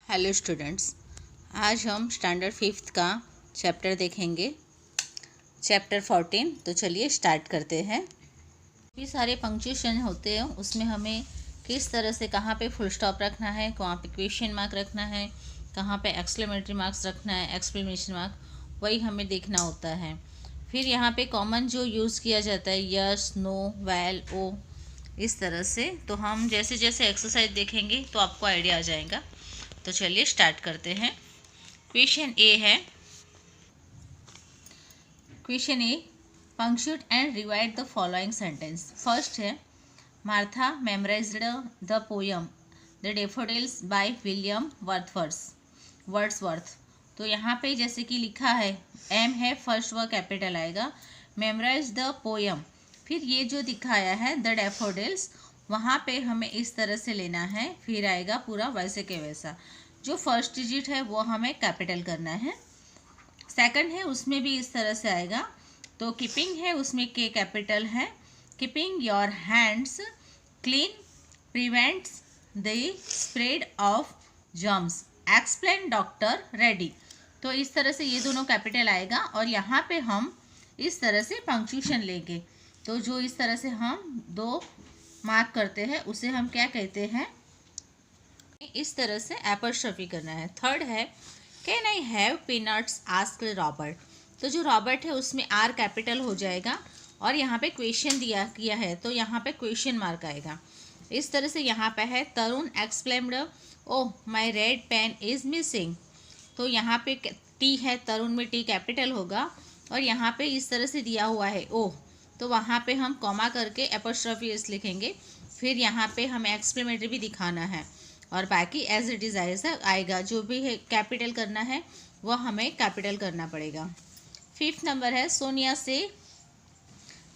Hello students, आज हम standard 5th का चैप्टर देखेंगे, चैप्टर 14। तो चलिए स्टार्ट करते हैं। भी सारे पंक्चुएशन होते हैं, उसमें हमें किस तरह से कहाँ पे फुल स्टॉप रखना है, कहाँ पे क्वेश्चन मार्क रखना है, कहाँ पे एक्सक्लेमेटरी मार्क्स रखना है, एक्सक्लेमेशन मार्क, वही हमें देखना होता है। फिर यहाँ पे कॉमन जो यूज़ किया जाता है यस, नो, वेल, ओ, इस तरह से। तो हम जैसे जैसे एक्सरसाइज देखेंगे तो आपको आइडिया आ जाएगा। तो चलिए स्टार्ट करते हैं। क्वेश्चन ए है, question A, punctuate and rewrite the following sentence. First है, Martha memorised the poem the daffodils by William Wordsworth. तो यहाँ पे जैसे कि लिखा है, एम है, फर्स्ट वर्ड कैपिटल आएगा, मेमोराइज द पोयम, फिर ये जो दिखाया है द डैफोडिल्स, वहाँ पे हमें इस तरह से लेना है, फिर आएगा पूरा वैसे के वैसा। जो फर्स्ट डिजिट है वो हमें कैपिटल करना है। सेकंड है, उसमें भी इस तरह से आएगा। तो कीपिंग है, उसमें के कैपिटल है। Keeping your hands clean prevents the spread of germs, explain doctor Reddy. तो इस तरह से ये दोनों कैपिटल आएगा और यहाँ पे हम इस तरह से पंक्चुएशन लेंगे। तो जो इस तरह से हम दो मार्क करते हैं उसे हम क्या कहते हैं, इस तरह से एपोस्ट्रोफी करना है। थर्ड है, can I have peanuts asked Robert. तो जो रॉबर्ट है उसमें आर कैपिटल हो जाएगा और यहाँ पे क्वेश्चन दिया किया है तो यहाँ पे क्वेश्चन मार्क आएगा। इस तरह से यहाँ पे है, तरुण एक्सप्लेम्ड ओह माई रेड पेन इज मिसिंग। तो यहाँ पे टी है, तरुण में टी कैपिटल होगा और यहाँ पे इस तरह से दिया हुआ है ओह, तो वहाँ पे हम कॉमा करके एपोस्ट्रोफी एस लिखेंगे। फिर यहाँ पे हमें एक्सप्लेमेटरी भी दिखाना है और बाकी एज इट इज़ आएगा। जो भी है कैपिटल करना है वो हमें कैपिटल करना पड़ेगा। फिफ्थ नंबर है, सोनिया से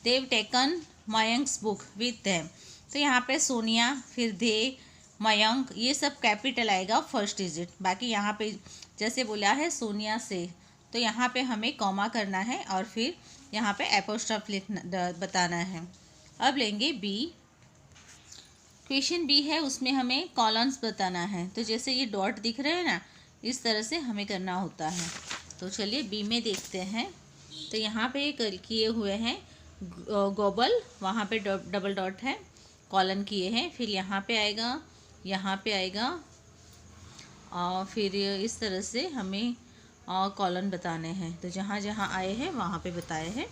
Dev taken Mayank's book with them. तो यहाँ पे सोनिया, फिर दे, मयंक, ये सब कैपिटल आएगा फर्स्ट डिजिट। बाकी यहाँ पे जैसे बोला है सोनिया से, तो यहाँ पे हमें कॉमा करना है और फिर यहाँ पे एपोस्ट्रोफ लिखना बताना है। अब लेंगे बी। क्वेश्चन बी है, उसमें हमें कॉलम्स बताना है। तो जैसे ये डॉट दिख रहे हैं ना, इस तरह से हमें करना होता है। तो चलिए बी में देखते हैं। तो यहाँ पे किए हुए हैं गोबल, वहाँ पे डबल डॉट है, कॉलन किए हैं, फिर यहाँ पे आएगा, यहाँ पे आएगा और फिर इस तरह से हमें कॉलन बताने हैं। तो जहाँ जहाँ आए हैं वहाँ पे बताए हैं।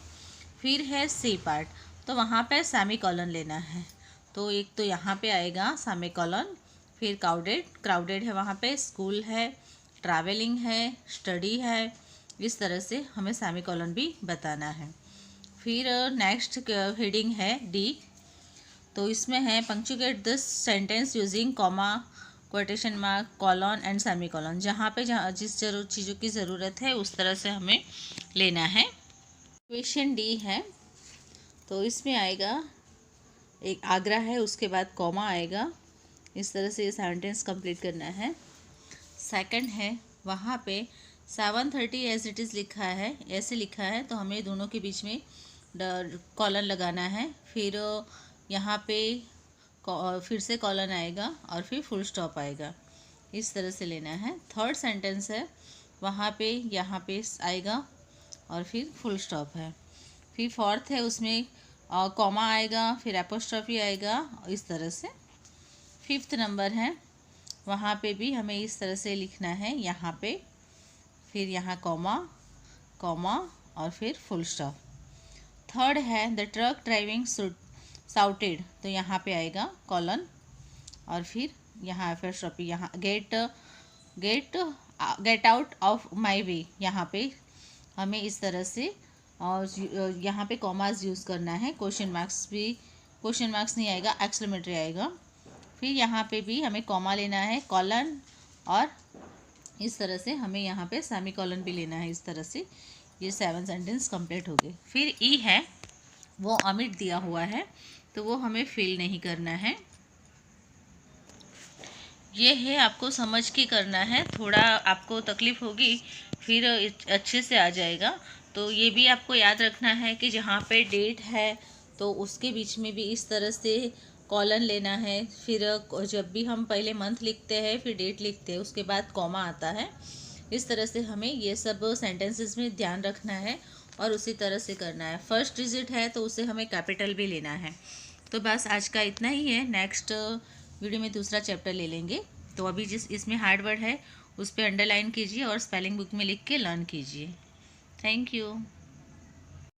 फिर है सी पार्ट, तो वहाँ पे सेमी कॉलन लेना है। तो एक तो यहाँ पे आएगा सेमी कॉलन, फिर क्राउडेड है, वहाँ पे स्कूल है, ट्रैवलिंग है, स्टडी है, इस तरह से हमें सेमी कॉलन भी बताना है। फिर नेक्स्ट हेडिंग है डी। तो इसमें है, punctuate this sentence using comma, quotation mark, colon and semi colon. जहाँ जिस चीज़ों की ज़रूरत है उस तरह से हमें लेना है। क्वेश्चन डी है, तो इसमें आएगा एक आगरा है, उसके बाद कॉमा आएगा, इस तरह से ये सेंटेंस कंप्लीट करना है। सेकंड है, वहाँ पे 7:30 एज इट इज़ लिखा है, ऐसे लिखा है, तो हमें दोनों के बीच में कॉलन लगाना है। फिर यहाँ पे फिर से कॉलन आएगा और फिर फुल स्टॉप आएगा, इस तरह से लेना है। थर्ड सेंटेंस है, वहाँ पे यहाँ पे आएगा और फिर फुल स्टॉप है। फिर फोर्थ है, उसमें कॉमा आएगा, फिर एपोस्ट्रोफी आएगा, इस तरह से। फिफ्थ नंबर है, वहाँ पे भी हमें इस तरह से लिखना है, यहाँ पे, फिर यहाँ कॉमा और फिर फुल स्टॉप। थर्ड है, द ट्रक ड्राइविंग साउटेड, तो यहाँ पे आएगा कॉलन और फिर यहाँ एपोस्ट्रोफी, यहाँ गेट आउट ऑफ माई वे, यहाँ पे हमें इस तरह से और यहाँ पे कॉमास यूज़ करना है। क्वेश्चन मार्क्स नहीं आएगा, एक्सक्लेमेटरी आएगा। फिर यहाँ पे भी हमें कॉमा लेना है, कॉलन, और इस तरह से हमें यहाँ पे सेमी कॉलन भी लेना है। इस तरह से ये 7 सेंटेंस कंप्लीट हो गए। फिर ई है, वो अमिट दिया हुआ है, तो वो हमें फिल नहीं करना है। ये है, आपको समझ के करना है, थोड़ा आपको तकलीफ़ होगी, फिर अच्छे से आ जाएगा। तो ये भी आपको याद रखना है कि जहाँ पे डेट है तो उसके बीच में भी इस तरह से कॉलन लेना है, फिर जब भी हम पहले मंथ लिखते हैं फिर डेट लिखते हैं, उसके बाद कॉमा आता है। इस तरह से हमें ये सब सेंटेंसेस में ध्यान रखना है और उसी तरह से करना है। फर्स्ट डिजिट है तो उसे हमें कैपिटल भी लेना है। तो बस आज का इतना ही है। नेक्स्ट वीडियो में दूसरा चैप्टर ले लेंगे। तो अभी जिस इसमें हार्ड वर्ड है उस पर अंडरलाइन कीजिए और स्पेलिंग बुक में लिख के लर्न कीजिए। Thank you.